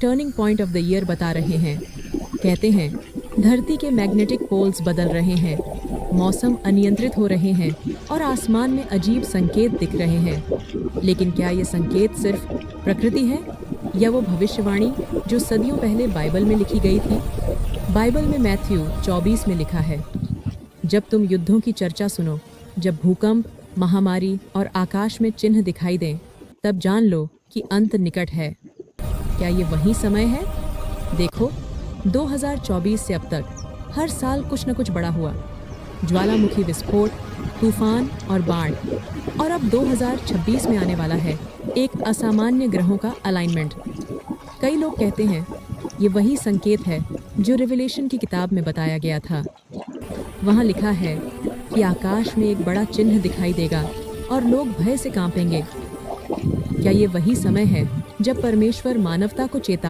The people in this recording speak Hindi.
Turning point of the year बता रहे हैं। कहते हैं धरती के मैग्नेटिक पोल्स बदल रहे हैं, मौसम अनियंत्रित हो रहे हैं और आसमान में अजीब संकेत दिख रहे हैं। लेकिन क्या ये संकेत सिर्फ प्रकृति है या वो भविष्यवाणी जो सदियों पहले बाइबल में लिखी गई थी? बाइबल में मैथ्यू 24 में लिखा है, जब तुम युद्धों की चर्चा सुनो, जब भूकंप, महामारी और आकाश में चिन्ह दिखाई दें, तब जान लो कि अंत निकट है। क्या ये वही समय है? देखो, 2024 से अब तक हर साल कुछ न कुछ बड़ा हुआ। ज्वालामुखी विस्फोट, तूफान और बाढ़। और अब 2026 में आने वाला है एक असामान्य ग्रहों का अलाइनमेंट। कई लोग कहते हैं ये वही संकेत है जो रिविलेशन की किताब में बताया गया था। वहाँ लिखा है कि आकाश में एक बड़ा चिन्ह दिखाई देगा और लोग भय से कांपेंगे। क्या ये वही समय है जब परमेश्वर मानवता को चेता